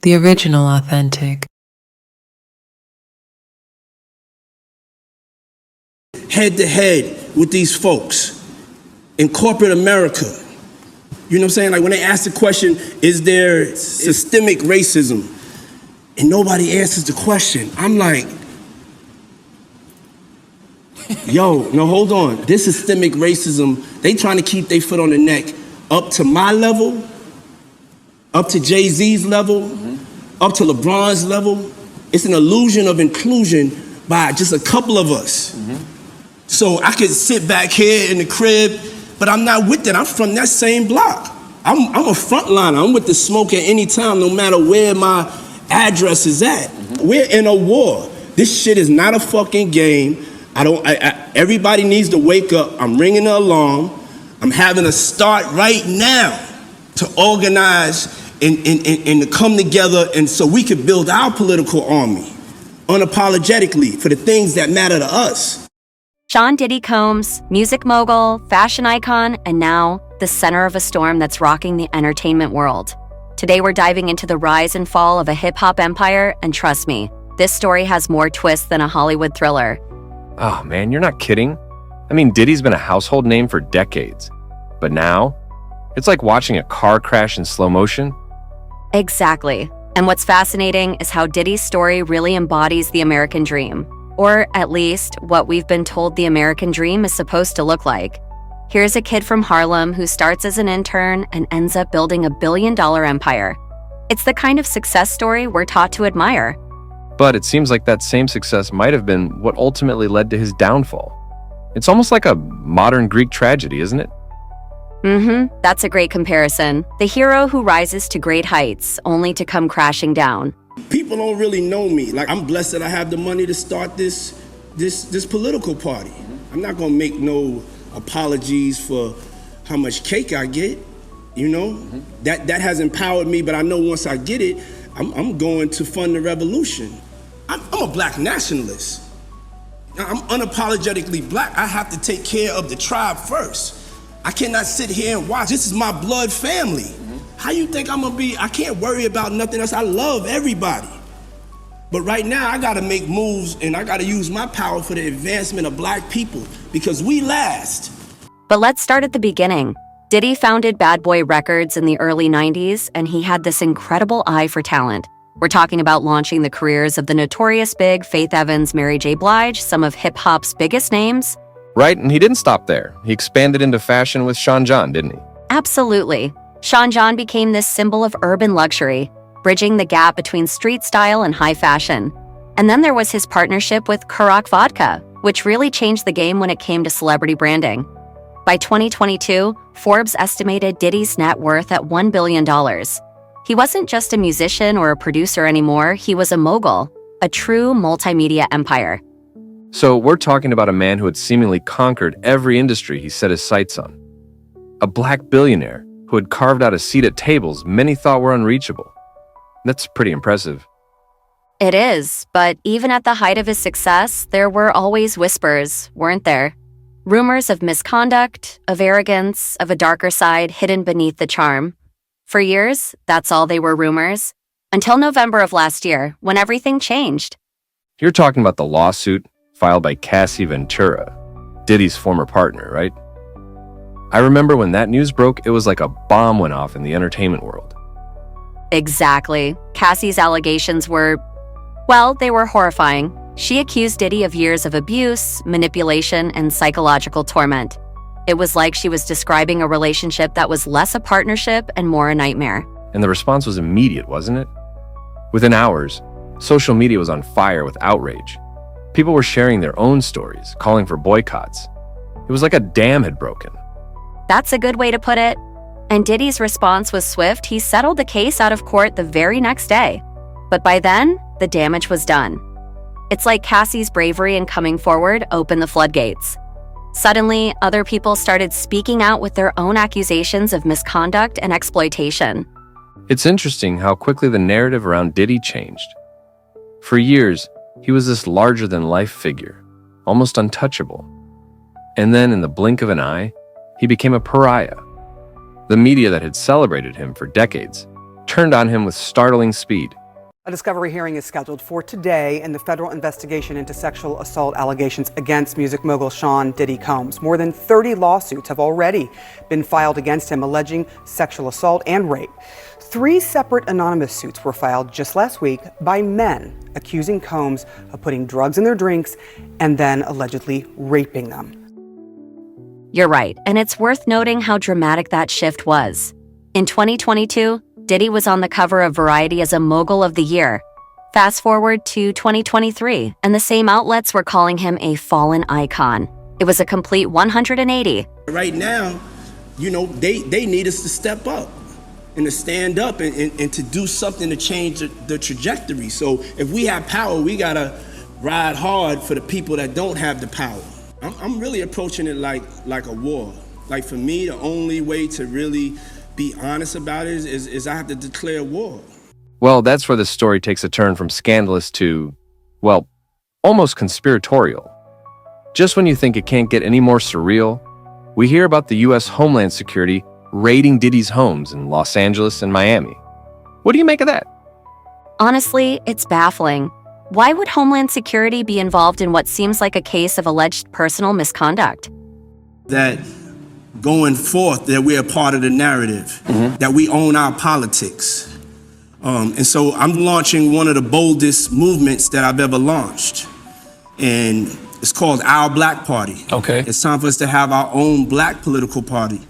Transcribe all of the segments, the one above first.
the original authentic. Head to head with these folks in corporate America. You know what I'm saying? Like when they ask the question, is there systemic racism? And nobody answers the question. I'm like, yo, no, hold on. This systemic racism, they trying to keep their foot on the neck up to my level, up to Jay-Z's level, up to LeBron's level. It's an illusion of inclusion by just a couple of us. So I could sit back here in the crib, but I'm not with that. I'm from that same block. I'm a frontliner. I'm with the smoke at any time, no matter where my address is at. We're in a war. This shit is not a fucking game. Everybody needs to wake up. I'm ringing the alarm. I'm having to start right now to organize and to come together, and so we could build our political army unapologetically for the things that matter to us. Sean Diddy Combs, music mogul, fashion icon, and now the center of a storm that's rocking the entertainment world. Today we're diving into the rise and fall of a hip-hop empire, and trust me, this story has more twists than a Hollywood thriller. Oh man, you're not kidding. I mean, Diddy's been a household name for decades. But now, it's like watching a car crash in slow motion. Exactly. And what's fascinating is how Diddy's story really embodies the American dream. Or at least, what we've been told the American dream is supposed to look like. Here's a kid from Harlem who starts as an intern and ends up building a billion-dollar empire. It's the kind of success story we're taught to admire. But it seems like that same success might have been what ultimately led to his downfall. It's almost like a modern Greek tragedy, isn't it? That's a great comparison. The hero who rises to great heights, only to come crashing down. People don't really know me. Like, I'm blessed that I have the money to start this political party. I'm not gonna make no apologies for how much cake I get, you know? That has empowered me, but I know once I get it, I'm going to fund the revolution. I'm a black nationalist. I'm unapologetically black. I have to take care of the tribe first. I cannot sit here and watch. This is my blood family. How you think I'm gonna be? I can't worry about nothing else. I love everybody. But right now, I gotta make moves and I gotta use my power for the advancement of black people because we last. But let's start at the beginning. Diddy founded Bad Boy Records in the early 90s, and he had this incredible eye for talent. We're talking about launching the careers of the Notorious Big, Faith Evans, Mary J. Blige, some of hip-hop's biggest names. Right, and he didn't stop there. He expanded into fashion with Sean John, didn't he? Absolutely. Sean John became this symbol of urban luxury, bridging the gap between street style and high fashion. And then there was his partnership with Karak Vodka, which really changed the game when it came to celebrity branding. By 2022, Forbes estimated Diddy's net worth at $1 billion. He wasn't just a musician or a producer anymore, he was a mogul, a true multimedia empire. So we're talking about a man who had seemingly conquered every industry he set his sights on. A black billionaire who had carved out a seat at tables many thought were unreachable. That's pretty impressive. It is, but even at the height of his success, there were always whispers, weren't there? Rumors of misconduct, of arrogance, of a darker side hidden beneath the charm. For years, that's all they were rumors. Until November of last year, when everything changed. You're talking about the lawsuit filed by Cassie Ventura, Diddy's former partner, right? I remember when that news broke, it was like a bomb went off in the entertainment world. Exactly. Cassie's allegations were, well, they were horrifying. She accused Diddy of years of abuse, manipulation, and psychological torment. It was like she was describing a relationship that was less a partnership and more a nightmare. And the response was immediate, wasn't it? Within hours, social media was on fire with outrage. People were sharing their own stories, calling for boycotts. It was like a dam had broken. That's a good way to put it. And Diddy's response was swift. He settled the case out of court the very next day. But by then, the damage was done. It's like Cassie's bravery in coming forward opened the floodgates. Suddenly, other people started speaking out with their own accusations of misconduct and exploitation. It's interesting how quickly the narrative around Diddy changed. For years, he was this larger-than-life figure, almost untouchable. And then, in the blink of an eye, he became a pariah. The media that had celebrated him for decades turned on him with startling speed. A discovery hearing is scheduled for today in the federal investigation into sexual assault allegations against music mogul Sean Diddy Combs. More than 30 lawsuits have already been filed against him alleging sexual assault and rape. 3 separate anonymous suits were filed just last week by men accusing Combs of putting drugs in their drinks and then allegedly raping them. You're right, and it's worth noting how dramatic that shift was. In 2022, Diddy was on the cover of Variety as a Mogul of the Year. Fast forward to 2023, and the same outlets were calling him a fallen icon. It was a complete 180. Right now, they need us to step up and to stand up and to do something to change the trajectory. So if we have power, we gotta ride hard for the people that don't have the power. I'm really approaching it like a war. Like for me, the only way to really be honest about it is I have to declare war. Well, that's where the story takes a turn from scandalous to, well, almost conspiratorial. Just when you think it can't get any more surreal, we hear about the U.S. Homeland Security raiding Diddy's homes in Los Angeles and Miami. What do you make of that? Honestly, it's baffling. Why would Homeland Security be involved in what seems like a case of alleged personal misconduct? That going forth, that we're a part of the narrative, that we own our politics. And so I'm launching one of the boldest movements that I've ever launched. And it's called Our Black Party. Okay. It's time for us to have our own black political party,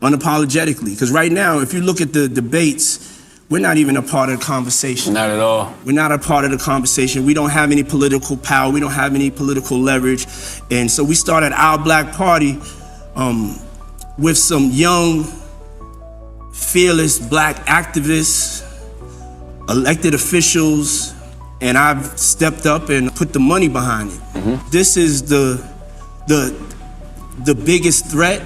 unapologetically. Because right now, if you look at the debates, we're not even a part of the conversation. Not at all. We're not a part of the conversation. We don't have any political power. We don't have any political leverage. And so we started Our Black Party with some young, fearless black activists, elected officials, and I've stepped up and put the money behind it. This is the biggest threat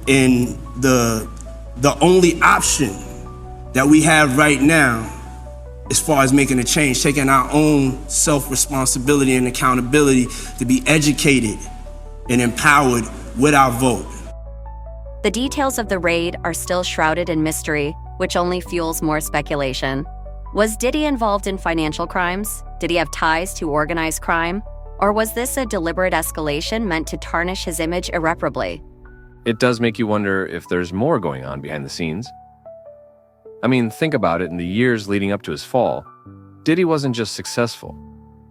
and the only option that we have right now as far as making a change, taking our own self-responsibility and accountability to be educated and empowered with our vote. The details of the raid are still shrouded in mystery, which only fuels more speculation. Was Diddy involved in financial crimes? Did he have ties to organized crime? Or was this a deliberate escalation meant to tarnish his image irreparably? It does make you wonder if there's more going on behind the scenes. I mean, think about it. In the years leading up to his fall, Diddy wasn't just successful.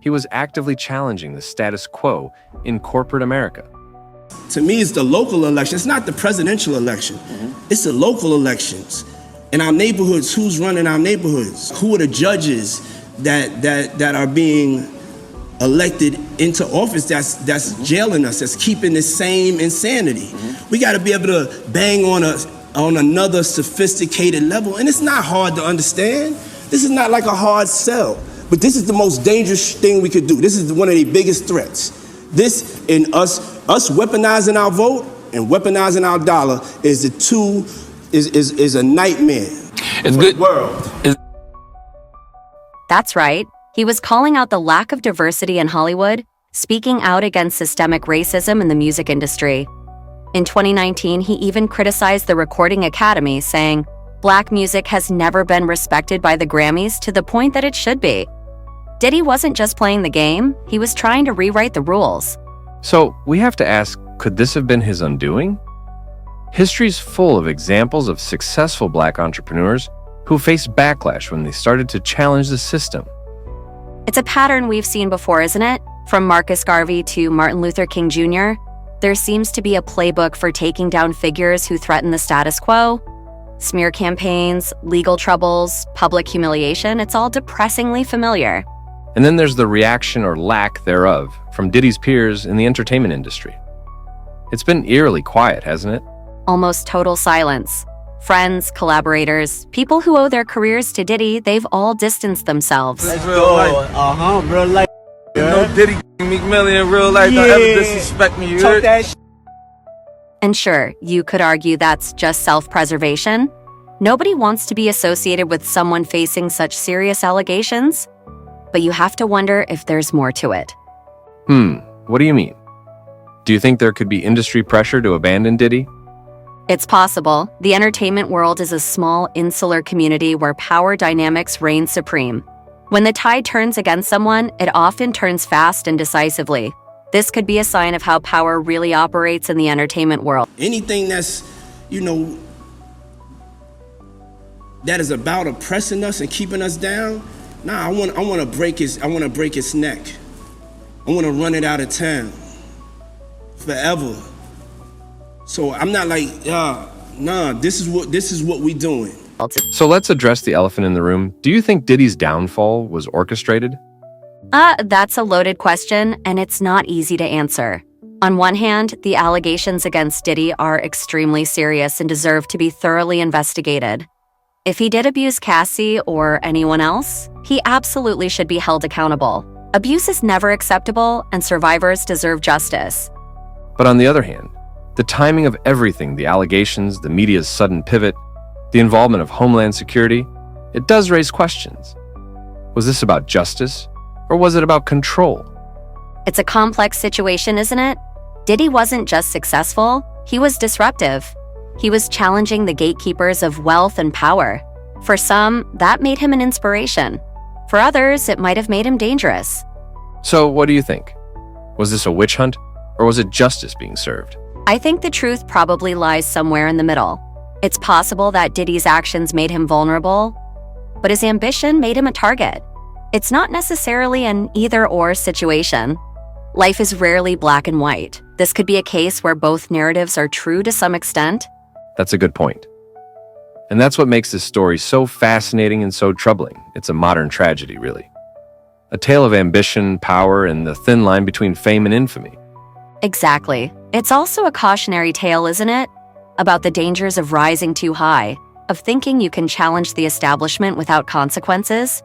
He was actively challenging the status quo in corporate America. To me, it's the local election. It's not the presidential election. It's the local elections. In our neighborhoods, who's running our neighborhoods? Who are the judges that are being elected into office that's jailing us, that's keeping the same insanity? We gotta be able to bang on another sophisticated level, and it's not hard to understand. This is not like a hard sell, but this is the most dangerous thing we could do. This is one of the biggest threats. This, in us weaponizing our vote and weaponizing our dollar is a nightmare. It's good. World. That's right. He was calling out the lack of diversity in Hollywood, speaking out against systemic racism in the music industry. In 2019, he even criticized the Recording Academy, saying, "Black music has never been respected by the Grammys to the point that it should be." Diddy wasn't just playing the game, he was trying to rewrite the rules. So we have to ask, could this have been his undoing? History's full of examples of successful black entrepreneurs who faced backlash when they started to challenge the system. It's a pattern we've seen before, isn't it? From Marcus Garvey to Martin Luther King Jr., there seems to be a playbook for taking down figures who threaten the status quo. Smear campaigns, legal troubles, public humiliation, it's all depressingly familiar. And then there's the reaction or lack thereof from Diddy's peers in the entertainment industry. It's been eerily quiet, hasn't it? Almost total silence. Friends, collaborators, people who owe their careers to Diddy, they've all distanced themselves. That's real life. Real life. You know Diddy McMillan in real life. Don't ever disrespect me, you Talk heard? that And sure, you could argue that's just self-preservation. Nobody wants to be associated with someone facing such serious allegations, but you have to wonder if there's more to it. What do you mean? Do you think there could be industry pressure to abandon Diddy? It's possible. The entertainment world is a small, insular community where power dynamics reign supreme. When the tide turns against someone, it often turns fast and decisively. This could be a sign of how power really operates in the entertainment world. Anything that's, that is about oppressing us and keeping us down, I want to break its neck. I want to run it out of town forever. So I'm not like, this is what we doing. So let's address the elephant in the room. Do you think Diddy's downfall was orchestrated? That's a loaded question, and it's not easy to answer. On one hand, the allegations against Diddy are extremely serious and deserve to be thoroughly investigated. If he did abuse Cassie or anyone else, he absolutely should be held accountable. Abuse is never acceptable, and survivors deserve justice. But on the other hand, the timing of everything, the allegations, the media's sudden pivot, the involvement of Homeland Security, it does raise questions. Was this about justice, or was it about control? It's a complex situation, isn't it? Diddy wasn't just successful, he was disruptive. He was challenging the gatekeepers of wealth and power. For some, that made him an inspiration. For others, it might have made him dangerous. So what do you think? Was this a witch hunt, or was it justice being served? I think the truth probably lies somewhere in the middle. It's possible that Diddy's actions made him vulnerable, but his ambition made him a target. It's not necessarily an either-or situation. Life is rarely black and white. This could be a case where both narratives are true to some extent. That's a good point. And that's what makes this story so fascinating and so troubling. It's a modern tragedy, really. A tale of ambition, power, and the thin line between fame and infamy. Exactly. It's also a cautionary tale, isn't it? About the dangers of rising too high, of thinking you can challenge the establishment without consequences.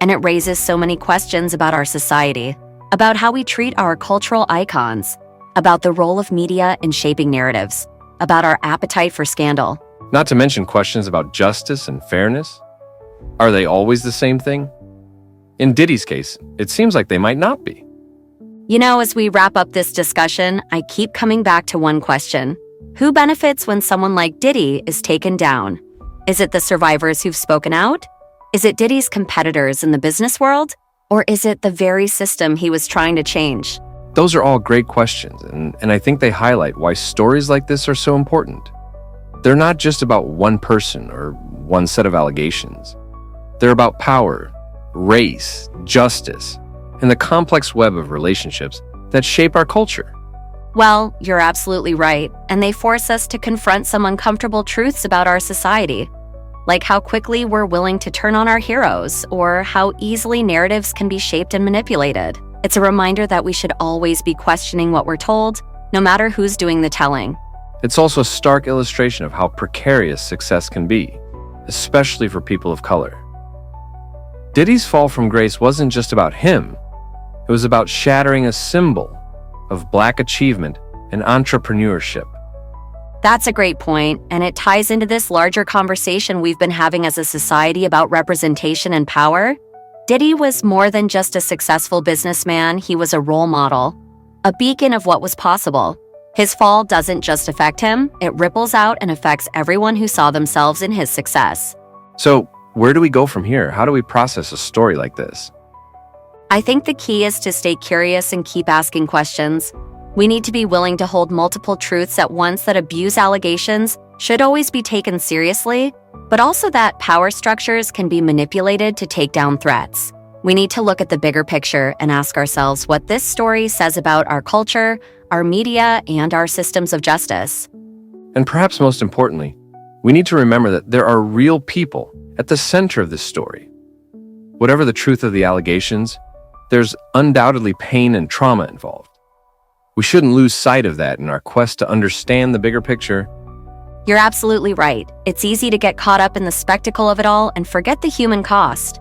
And it raises so many questions about our society, about how we treat our cultural icons, about the role of media in shaping narratives, about our appetite for scandal. Not to mention questions about justice and fairness. Are they always the same thing? In Diddy's case, it seems like they might not be. As we wrap up this discussion, I keep coming back to one question. Who benefits when someone like Diddy is taken down? Is it the survivors who've spoken out? Is it Diddy's competitors in the business world? Or is it the very system he was trying to change? Those are all great questions, and I think they highlight why stories like this are so important. They're not just about one person or one set of allegations. They're about power, race, justice, and the complex web of relationships that shape our culture. Well, you're absolutely right, and they force us to confront some uncomfortable truths about our society, like how quickly we're willing to turn on our heroes, or how easily narratives can be shaped and manipulated. It's a reminder that we should always be questioning what we're told, no matter who's doing the telling. It's also a stark illustration of how precarious success can be, especially for people of color. Diddy's fall from grace wasn't just about him. It was about shattering a symbol of Black achievement and entrepreneurship. That's a great point, and it ties into this larger conversation we've been having as a society about representation and power. Diddy was more than just a successful businessman, he was a role model, a beacon of what was possible. His fall doesn't just affect him, it ripples out and affects everyone who saw themselves in his success. So, where do we go from here? How do we process a story like this? I think the key is to stay curious and keep asking questions. We need to be willing to hold multiple truths at once, that abuse allegations should always be taken seriously, but also that power structures can be manipulated to take down threats. We need to look at the bigger picture and ask ourselves what this story says about our culture, our media, and our systems of justice. And perhaps most importantly, we need to remember that there are real people at the center of this story. Whatever the truth of the allegations, there's undoubtedly pain and trauma involved. We shouldn't lose sight of that in our quest to understand the bigger picture. You're absolutely right. It's easy to get caught up in the spectacle of it all and forget the human cost.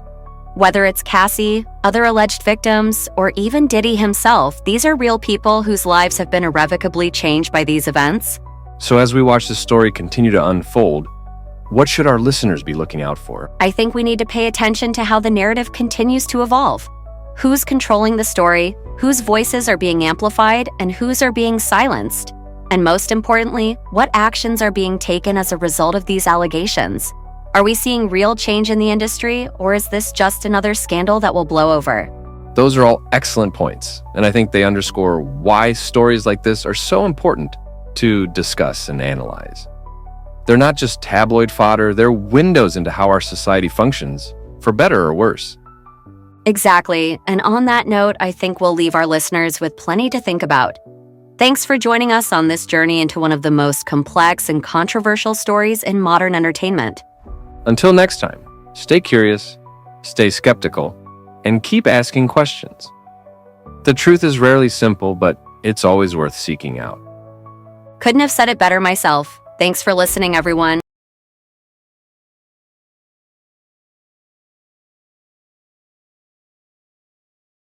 Whether it's Cassie, other alleged victims, or even Diddy himself, these are real people whose lives have been irrevocably changed by these events. So as we watch this story continue to unfold, what should our listeners be looking out for? I think we need to pay attention to how the narrative continues to evolve. Who's controlling the story, whose voices are being amplified, and whose are being silenced. And most importantly, what actions are being taken as a result of these allegations? Are we seeing real change in the industry, or is this just another scandal that will blow over? Those are all excellent points, and I think they underscore why stories like this are so important to discuss and analyze. They're not just tabloid fodder, they're windows into how our society functions, for better or worse. Exactly, and on that note, I think we'll leave our listeners with plenty to think about. Thanks for joining us on this journey into one of the most complex and controversial stories in modern entertainment. Until next time, stay curious, stay skeptical, and keep asking questions. The truth is rarely simple, but it's always worth seeking out. Couldn't have said it better myself. Thanks for listening, everyone.